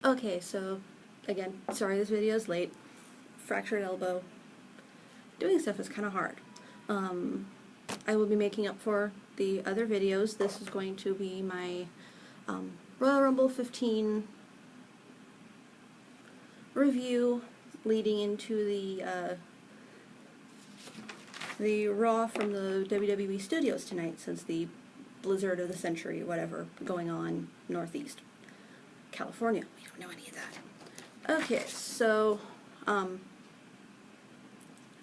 Okay, so, again, sorry this video is late. Fractured elbow. Doing stuff is kind of hard. I will be making up for the other videos. This is going to be my Royal Rumble 15 review leading into the Raw from the WWE studios tonight, since the blizzard of the century, whatever, going on Northeast California. We don't know any of that. Okay, so I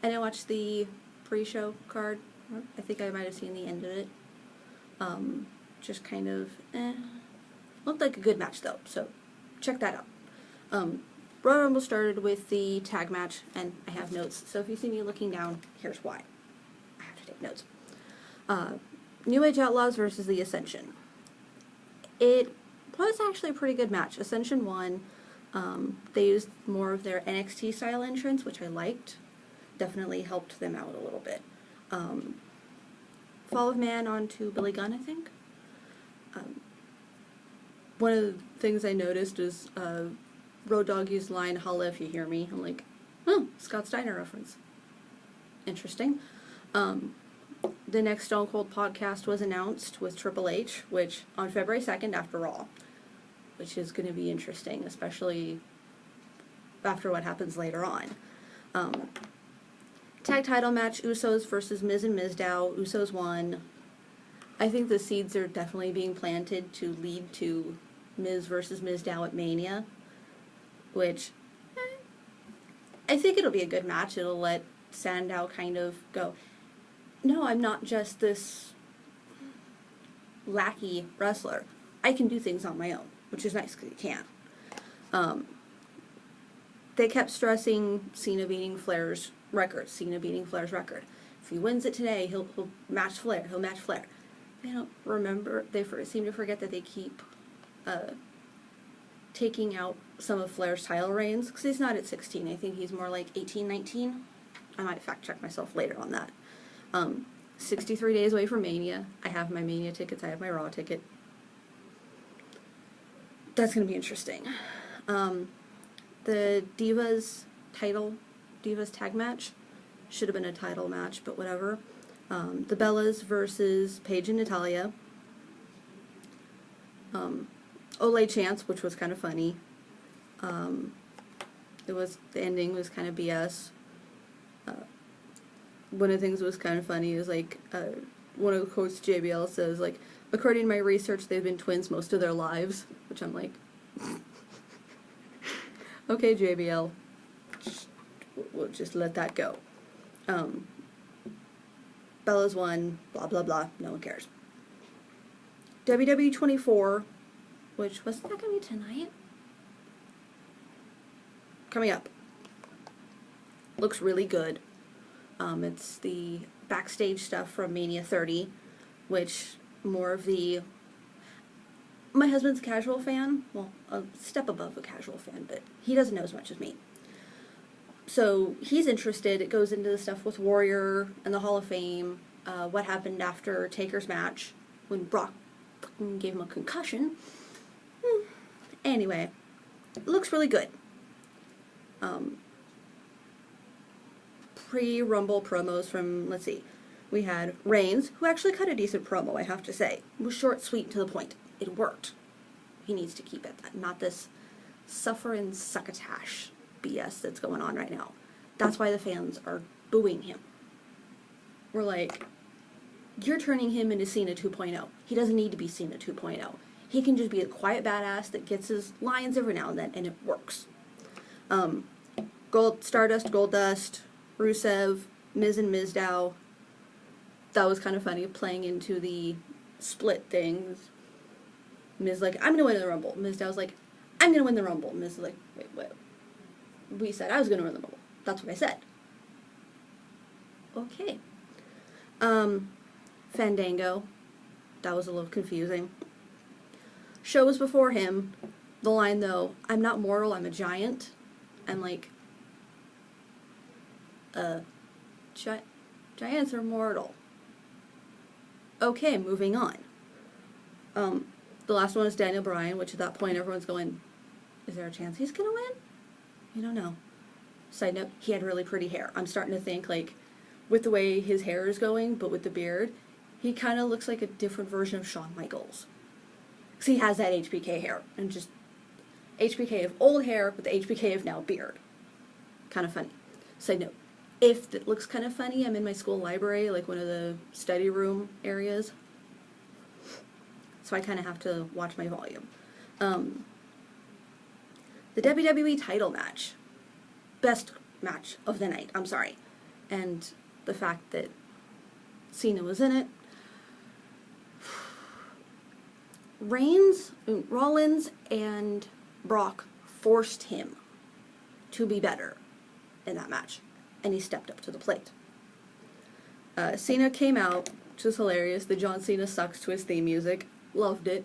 didn't watch the pre-show card. I think I might have seen the end of it. Just kind of looked like a good match though, so check that out. Royal Rumble started with the tag match, and I have notes, so if you see me looking down, here's why. I have to take notes. New Age Outlaws versus the Ascension. It was actually a pretty good match. Ascension won. They used more of their NXT style entrance, which I liked. Definitely helped them out a little bit. Fall of Man onto Billy Gunn, I think. One of the things I noticed is Road Dogg used the line, "Holla if you hear me." I'm like, oh, Scott Steiner reference. Interesting. The next Stone Cold podcast was announced with Triple H, which on February 2nd after Raw, which is going to be interesting, especially after what happens later on. Tag title match, Usos versus Miz and Mizdow. Usos won. I think the seeds are definitely being planted to lead to Miz versus Mizdow at Mania, which I think it'll be a good match. It'll let Sandow kind of go, no, I'm not just this lackey wrestler. I can do things on my own, which is nice because he can. They kept stressing Cena beating Flair's record. Cena beating Flair's record. If he wins it today, he'll match Flair. He'll match Flair. They don't remember. They seem to forget that they keep taking out some of Flair's title reigns, because he's not at 16. I think he's more like 18, 19. I might fact check myself later on that. 63 days away from Mania. I have my Mania tickets. I have my Raw ticket. That's going to be interesting. The Divas tag match should have been a title match, but whatever. The Bellas versus Paige and Natalya. Olay Chance, which was kind of funny. The ending was kind of BS. One of the things that was kind of funny is like one of the quotes JBL says, like, according to my research, they've been twins most of their lives, which I'm like, okay, JBL, we'll just let that go. Bella's won, blah, blah, blah, no one cares. WWE 24, which, wasn't that going to be tonight? Coming up. Looks really good. It's the backstage stuff from Mania 30, which more of the... My husband's a casual fan, well, a step above a casual fan, but he doesn't know as much as me. So he's interested. It goes into the stuff with Warrior and the Hall of Fame, what happened after Taker's match when Brock gave him a concussion. Anyway, it looks really good. Pre-Rumble promos from, let's see, we had Reigns, who actually cut a decent promo, I have to say. It was short, sweet, to the point. It worked. He needs to keep it that, not this suffer and succotash BS that's going on right now. That's why the fans are booing him. We're like, you're turning him into Cena 2.0. He doesn't need to be Cena 2.0. He can just be a quiet badass that gets his lines every now and then, and it works. Stardust, Goldust, Rusev, Miz and Mizdow. That was kind of funny, playing into the split things. Miz like, I'm gonna win the Rumble. Mizdow's like, I'm gonna win the Rumble. Miz is like, wait. We said I was gonna win the Rumble. That's what I said. Okay. Fandango. That was a little confusing. Shows before him. The line though, I'm not mortal, I'm a giant. I'm like, giants are mortal. Okay, moving on. The last one is Daniel Bryan, which at that point everyone's going, Is there a chance he's gonna win? You don't know. Side note, he had really pretty hair. I'm starting to think, like, with the way his hair is going, but with the beard, he kind of looks like a different version of Shawn Michaels. Because he has that HBK hair, and just HBK of old hair with the HBK of now beard. Kind of funny. Side note, if it looks kind of funny, I'm in my school library, like one of the study room areas. So I kind of have to watch my volume. The WWE title match. Best match of the night, I'm sorry. And the fact that Cena was in it. Rollins and Brock forced him to be better in that match, and he stepped up to the plate. Cena came out, which was hilarious. The John Cena sucks to his theme music. Loved it.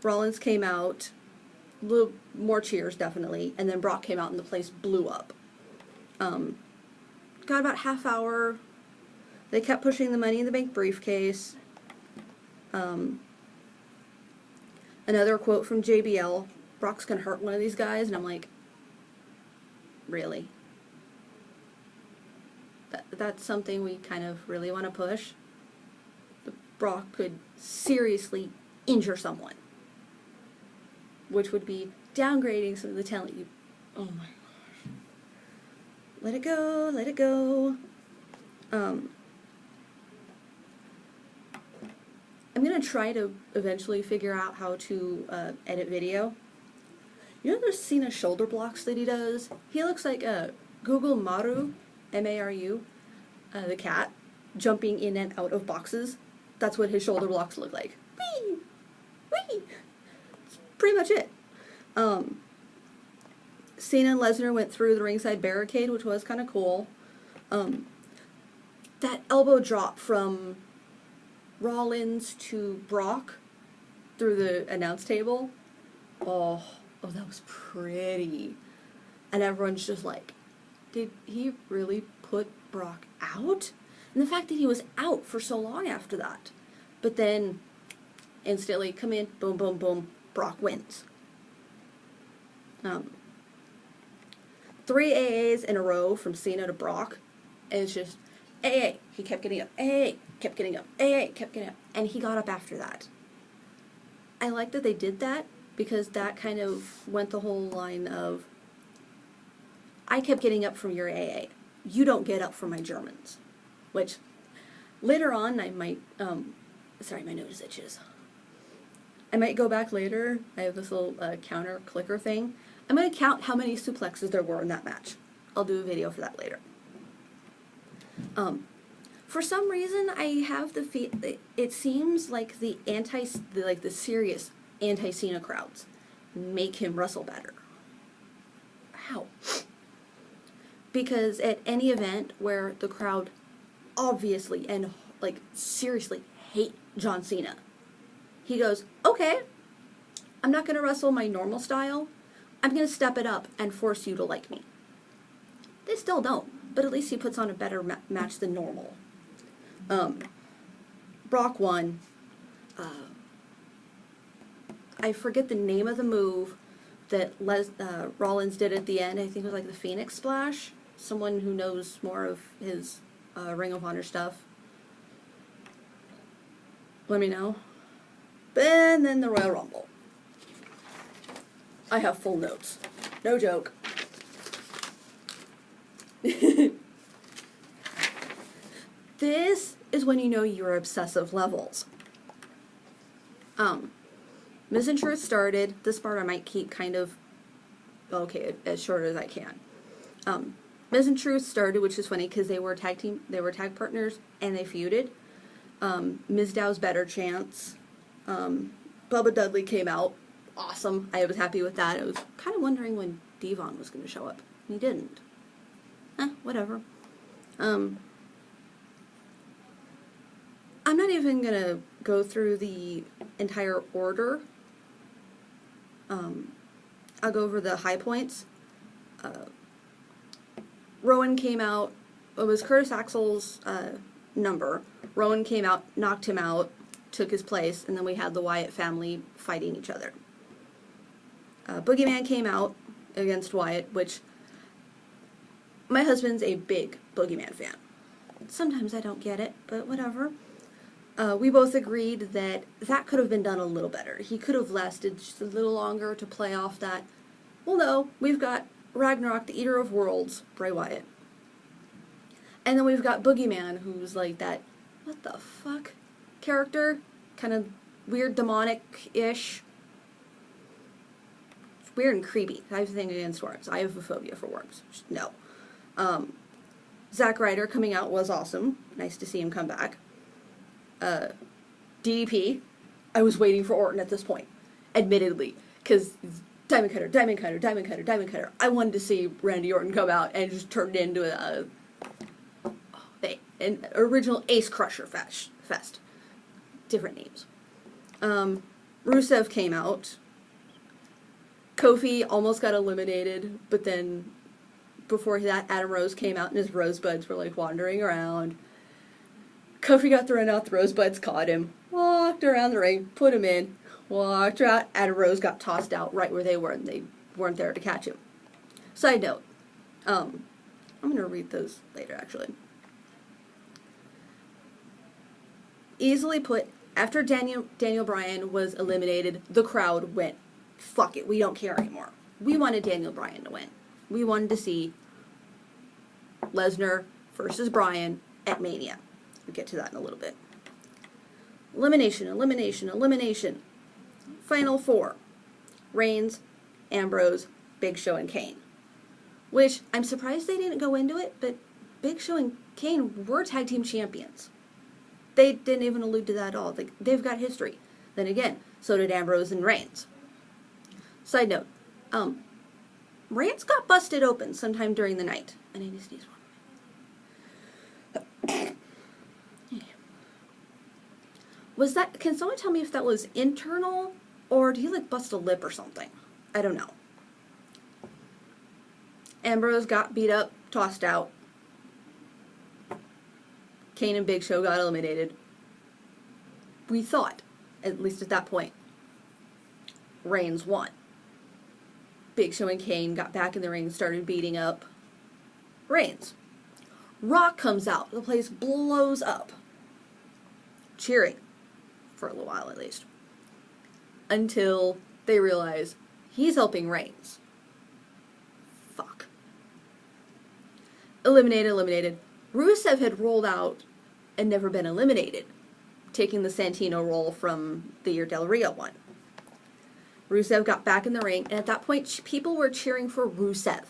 Rollins came out, a little more cheers definitely, and then Brock came out and the place blew up. Got about half hour. They kept pushing the Money in the Bank briefcase. Another quote from JBL, Brock's gonna hurt one of these guys, and I'm like, really? That's something we kind of really want to push? Brock could seriously injure someone, which would be downgrading some of the talent you... Oh my gosh. Let it go, let it go. I'm going to try to eventually figure out how to edit video. You know those Cena shoulder blocks that he does? He looks like Google Maru, M-A-R-U, the cat, jumping in and out of boxes. That's what his shoulder blocks look like. Whee! Whee! That's pretty much it. Cena and Lesnar went through the ringside barricade, which was kind of cool. That elbow drop from Rollins to Brock through the announce table. Oh, that was pretty. And everyone's just like, did he really put Brock out? And the fact that he was out for so long after that. But then, instantly, come in, boom, boom, boom, Brock wins. 3 AAs in a row from Cena to Brock. And it's just, AA, he kept getting up, AA, kept getting up, AA, kept getting up. And he got up after that. I like that they did that, because that kind of went the whole line of, I kept getting up from your AA. You don't get up from my Germans. Which, later on, I might, sorry, my nose itches. I might go back later. I have this little counter clicker thing. I'm going to count how many suplexes there were in that match. I'll do a video for that later. For some reason, I have the it seems like the serious anti-Cena crowds make him wrestle better. How? Because at any event where the crowd obviously and like seriously hate John Cena, he goes, okay, I'm not going to wrestle my normal style. I'm going to step it up and force you to like me. They still don't, but at least he puts on a better match than normal. Brock won. I forget the name of the move that Rollins did at the end. I think it was like the Phoenix Splash. Someone who knows more of his Ring of Honor stuff, let me know. And then the Royal Rumble. I have full notes. No joke. This is when you know you're obsessive levels. Miz and Truth started. This part I might keep kind of, okay, as short as I can. Miz and Truth started, which is funny because they were tag partners, and they feuded. Miz Dow's better chance. Bubba Dudley came out. Awesome. I was happy with that. I was kind of wondering when Devon was going to show up. He didn't. Whatever. I'm not even going to go through the entire order. I'll go over the high points. Rowan came out. It was Curtis Axel's number. Rowan came out, knocked him out, took his place, and then we had the Wyatt family fighting each other. Boogeyman came out against Wyatt, which my husband's a big Boogeyman fan. Sometimes I don't get it, but whatever. We both agreed that that could have been done a little better. He could have lasted just a little longer to play off that. Well, no, we've got Ragnarok, the Eater of Worlds, Bray Wyatt. And then we've got Boogeyman, who's like that, what the fuck, character? Kind of weird, demonic-ish. It's weird and creepy. I have a thing against worms. I have a phobia for worms. Just no. Zack Ryder coming out was awesome. Nice to see him come back. DDP, I was waiting for Orton at this point, admittedly, because Diamond Cutter, Diamond Cutter, Diamond Cutter, Diamond Cutter. I wanted to see Randy Orton come out and just turn it into an original Ace Crusher fest. Different names. Rusev came out. Kofi almost got eliminated, but then before that, Adam Rose came out and his rosebuds were like wandering around. Kofi got thrown out, the rosebuds caught him, walked around the ring, put him in, walked out, Adam Rose got tossed out right where they were, and they weren't there to catch him. Side note, I'm going to read those later, actually. Easily put, after Daniel Bryan was eliminated, the crowd went, fuck it, we don't care anymore. We wanted Daniel Bryan to win. We wanted to see Lesnar versus Bryan at Mania. We'll get to that in a little bit. Elimination, elimination, elimination. Final four. Reigns, Ambrose, Big Show, and Kane. Which, I'm surprised they didn't go into it, but Big Show and Kane were tag team champions. They didn't even allude to that at all. They've got history. Then again, so did Ambrose and Reigns. Side note, Reigns got busted open sometime during the night. And I need to sneeze one. Was that, can someone tell me if that was internal, or did he like bust a lip or something? I don't know. Ambrose got beat up, tossed out. Kane and Big Show got eliminated. We thought, at least at that point, Reigns won. Big Show and Kane got back in the ring and started beating up Reigns. Rock comes out. The place blows up. Cheering. For a little while at least. Until they realize he's helping Reigns. Fuck. Eliminated, eliminated. Rusev had rolled out and never been eliminated, taking the Santino role from the year Del Rio won. Rusev got back in the ring, and at that point, people were cheering for Rusev.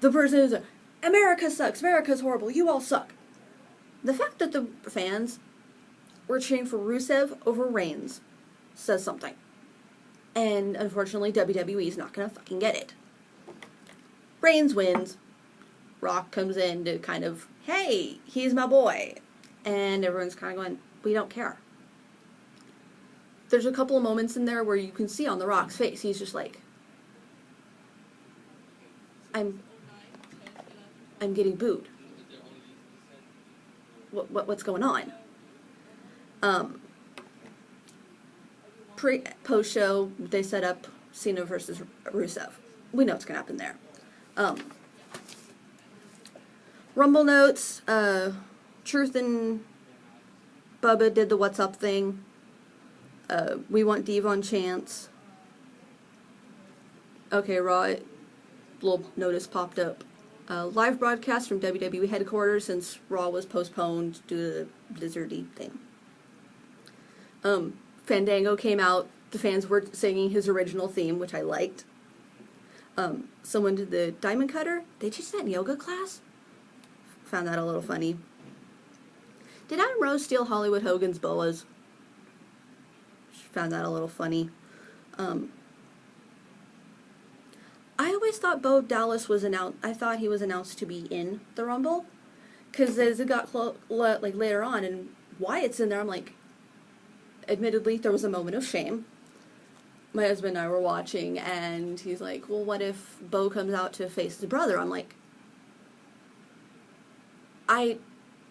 The person who's like, America sucks, America's horrible, you all suck. The fact that the fans were cheering for Rusev over Reigns says something. And unfortunately, WWE's not gonna fucking get it. Reigns wins. Rock comes in to kind of, hey, he's my boy. And everyone's kind of going, we don't care. There's a couple of moments in there where you can see on The Rock's face, he's just like, I'm getting booed. What's going on? Post show, they set up Cena versus Rusev. We know what's gonna happen there. Rumble notes. Truth and Bubba did the what's up thing. We want Devon chance. Okay, Raw. Little notice popped up. Live broadcast from WWE headquarters since Raw was postponed due to the blizzardy thing. Fandango came out. The fans were singing his original theme, which I liked. Someone did the Diamond Cutter. They teach that in yoga class? Found that a little funny. Did Adam Rose steal Hollywood Hogan's boas? Found that a little funny. I always thought Bo Dallas was announced. I thought he was announced to be in the Rumble, because as it got like later on, and Wyatt's in there, I'm like, admittedly, there was a moment of shame. My husband and I were watching, and he's like, well, what if Bo comes out to face his brother? I'm like, I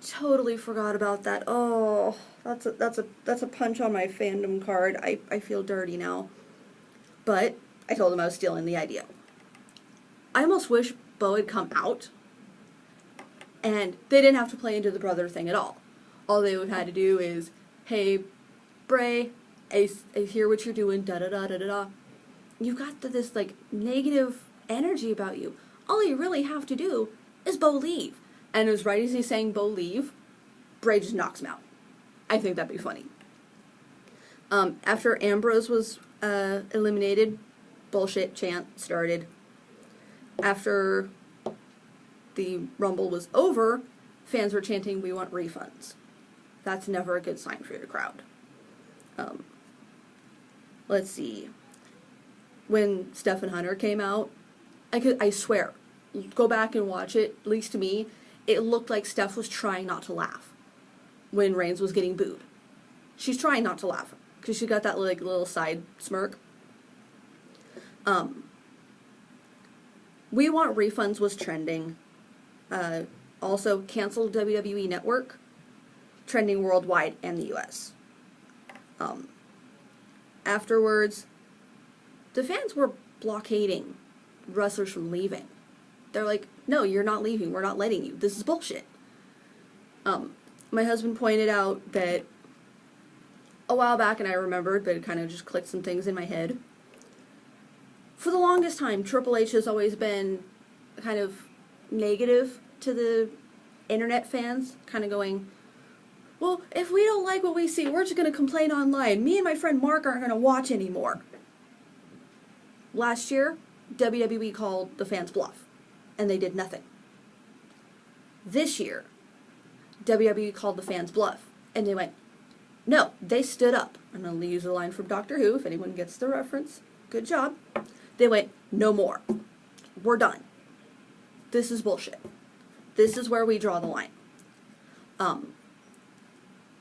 totally forgot about that. Oh, that's a punch on my fandom card. I feel dirty now. But I told him I was stealing the idea. I almost wish Bo had come out and they didn't have to play into the brother thing at all. All they would have had to do is, hey, Bray, I hear what you're doing, da-da-da-da-da-da. You've got this, like, negative energy about you. All you really have to do is Bo leave. And as right as he's saying Bo leave, Bray just knocks him out. I think that'd be funny. After Ambrose was eliminated, bullshit chant started. After the Rumble was over, fans were chanting, "We want refunds." That's never a good sign for your crowd. Let's see. When Steph Hunter came out, I swear, go back and watch it, at least to me, it looked like Steph was trying not to laugh when Reigns was getting booed. She's trying not to laugh, because she got that like little side smirk. We want refunds was trending. Also, canceled WWE Network, trending worldwide and the US. Afterwards, the fans were blockading wrestlers from leaving. They're like, no, you're not leaving. We're not letting you. This is bullshit. My husband pointed out that a while back, and I remembered, but it kind of just clicked some things in my head. For the longest time, Triple H has always been kind of negative to the internet fans, kind of going, well, if we don't like what we see, we're just going to complain online. Me and my friend Mark aren't going to watch anymore. Last year, WWE called the fans bluff, and they did nothing. This year, WWE called the fans bluff, and they went, no, they stood up. I'm going to use a line from Doctor Who, if anyone gets the reference. Good job. They went, no more. We're done. This is bullshit. This is where we draw the line.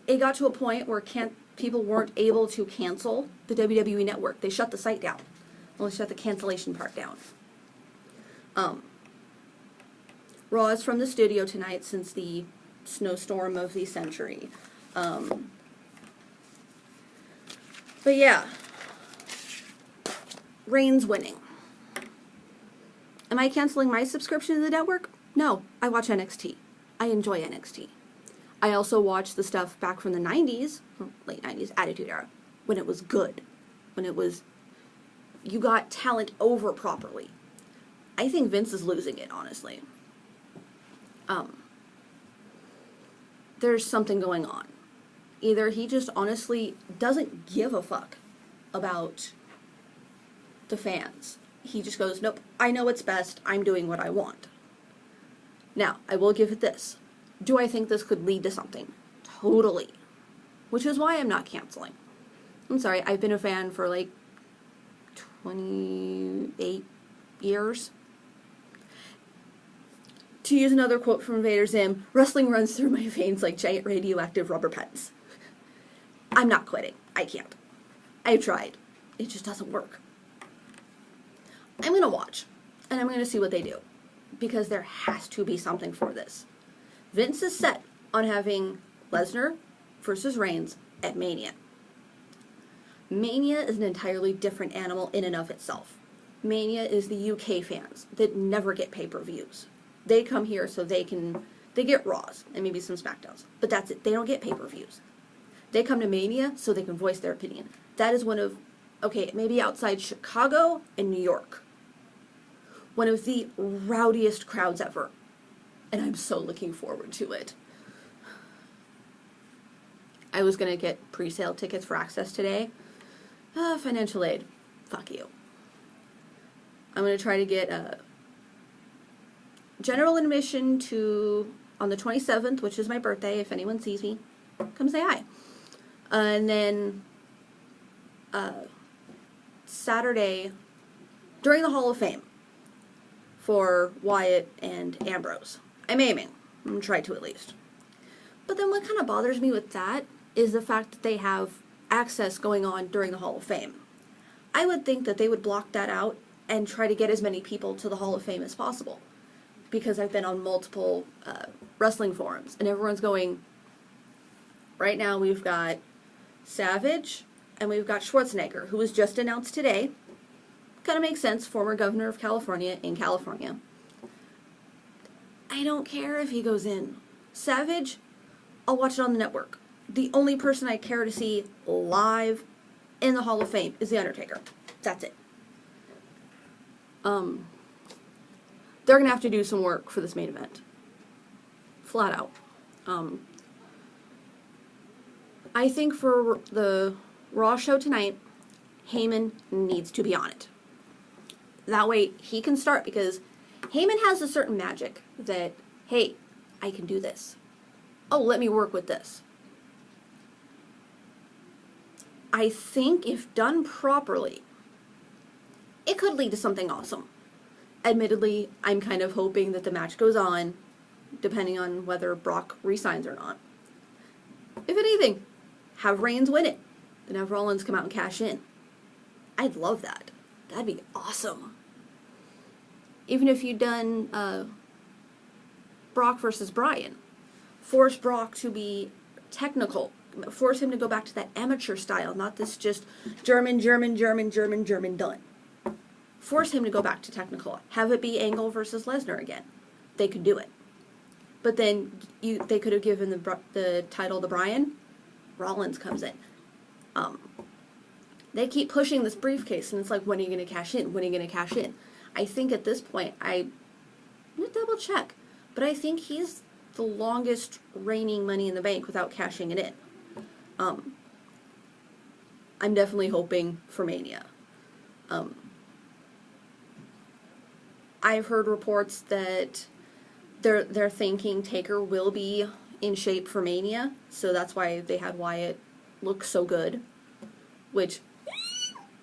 It got to a point where people weren't able to cancel the WWE Network. They shut the site down. Well, they shut the cancellation part down. Raw is from the studio tonight since the snowstorm of the century. But yeah, Reigns winning. Am I canceling my subscription to the network? No, I watch NXT. I enjoy NXT. I also watch the stuff back from the 90s, late 90s, Attitude Era, when it was good. When it was, you got talent over properly. I think Vince is losing it, honestly. There's something going on. Either he just honestly doesn't give a fuck about the fans. He just goes, nope, I know what's best, I'm doing what I want. Now, I will give it this. Do I think this could lead to something? Totally. Which is why I'm not canceling. I'm sorry, I've been a fan for like 28 years. To use another quote from Vader Zim, wrestling runs through my veins like giant radioactive rubber pens. I'm not quitting. I can't. I've tried. It just doesn't work. I'm going to watch, and I'm going to see what they do, because there has to be something for this. Vince is set on having Lesnar versus Reigns at Mania. Mania is an entirely different animal in and of itself. Mania is the UK fans that never get pay-per-views. They come here so they get Raws and maybe some SmackDowns, but that's it. They don't get pay-per-views. They come to Mania so they can voice their opinion. That is one of, okay, maybe outside Chicago and New York, one of the rowdiest crowds ever. And I'm so looking forward to it. I was going to get pre-sale tickets for Access today. Financial aid. Fuck you. I'm going to try to get a general admission to, on the 27th, which is my birthday. If anyone sees me, come say hi. And then Saturday, during the Hall of Fame, for Wyatt and Ambrose. I'm aiming. I'm going to try to at least. But then what kind of bothers me with that is the fact that they have Access going on during the Hall of Fame. I would think that they would block that out and try to get as many people to the Hall of Fame as possible. Because I've been on multiple wrestling forums, and everyone's going, right now we've got Savage, and we've got Schwarzenegger, who was just announced today, Kind of makes sense, former governor of California in California. I don't care if he goes in. Savage, I'll watch it on the network. The only person I care to see live in the Hall of Fame is The Undertaker. That's it. They're going to have to do some work for this main event. Flat out. I think for the Raw show tonight, Heyman needs to be on it. That way he can start, because Heyman has a certain magic that, hey, I can do this. Oh, let me work with this. I think if done properly, it could lead to something awesome. Admittedly, I'm kind of hoping that the match goes on, depending on whether Brock resigns or not. If anything, have Reigns win it, then have Rollins come out and cash in. I'd love that. That'd be awesome. Even if you'd done Brock versus Bryan, force Brock to be technical. Force him to go back to that amateur style, not this just German done. Force him to go back to technical. Have it be Angle versus Lesnar again. They could do it. But then they could have given the title to Bryan. Rollins comes in. They keep pushing this briefcase, and it's like, when are you going to cash in? When are you going to cash in? I think at this point, I'm going to double check, but I think he's the longest reigning Money in the Bank without cashing it in. I'm definitely hoping for Mania. I've heard reports that they're thinking Taker will be in shape for Mania, so that's why they had Wyatt look so good. Which,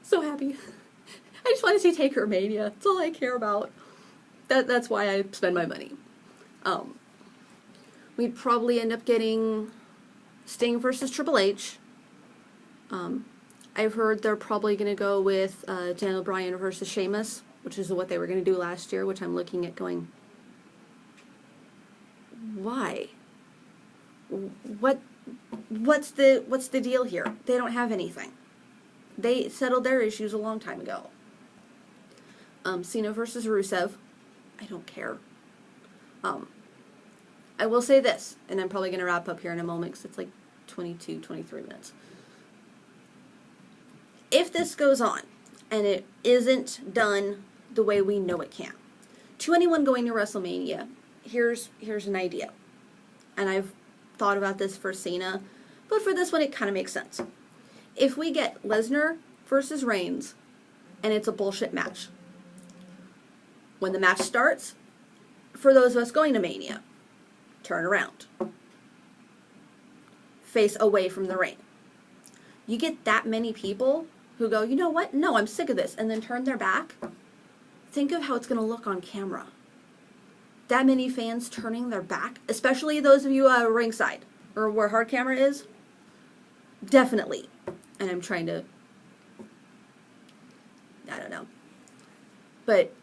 so happy. I just want to see Taker Mania. That's all I care about. That's why I spend my money. We'd probably end up getting Sting versus Triple H. I've heard they're probably going to go with Daniel Bryan versus Sheamus, which is what they were going to do last year, which I'm looking at going, why? What's the deal here? They don't have anything. They settled their issues a long time ago. Cena versus Rusev. I don't care. I will say this, and I'm probably going to wrap up here in a moment because it's like 22, 23 minutes. If this goes on, and it isn't done the way we know it can, to anyone going to WrestleMania, here's an idea. And I've thought about this for Cena, but for this one it kind of makes sense. If we get Lesnar versus Reigns, and it's a bullshit match, when the match starts, for those of us going to Mania, turn around. Face away from the ring. You get that many people who go, you know what? No, I'm sick of this, and then turn their back. Think of how it's going to look on camera. That many fans turning their back, especially those of you ringside, or where hard camera is, definitely. And I'm trying to, I don't know. But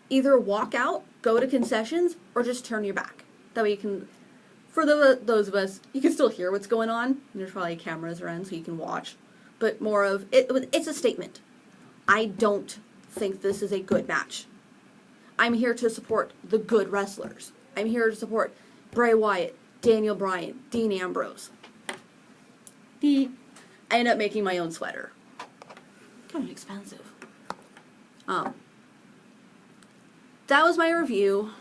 either walk out, go to concessions, or just turn your back. That way you can, for those of us, you can still hear what's going on. There's probably cameras around so you can watch. But more of, it's a statement. I don't think this is a good match. I'm here to support the good wrestlers. I'm here to support Bray Wyatt, Daniel Bryan, Dean Ambrose. I end up making my own sweater. Kind of expensive. That was my review.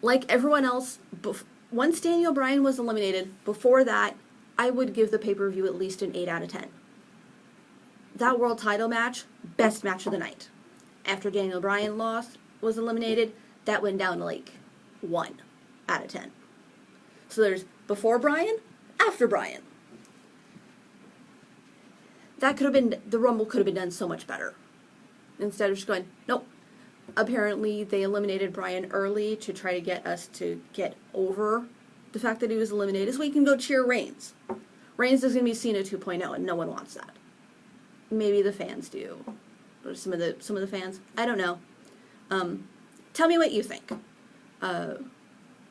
Like everyone else, once Daniel Bryan was eliminated, before that, I would give the pay-per-view at least an 8 out of 10. That world title match, best match of the night. After Daniel Bryan was eliminated, that went down to like 1 out of 10. So there's before Bryan, after Bryan. That could have been, the Rumble could have been done so much better. Instead of just going, nope. Apparently they eliminated Bryan early to try to get us to get over the fact that he was eliminated so we can go cheer Reigns. Reigns is going to be Cena 2.0 and no one wants that. Maybe the fans do. Or some of the fans. I don't know. Tell me what you think.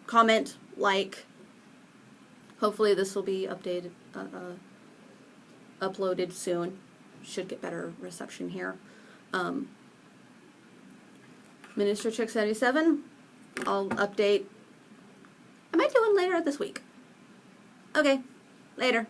Comment, like. Hopefully this will be updated, uploaded soon. should get better reception here. Minister Chick 77, I'll update. I might do one later this week. Okay, later.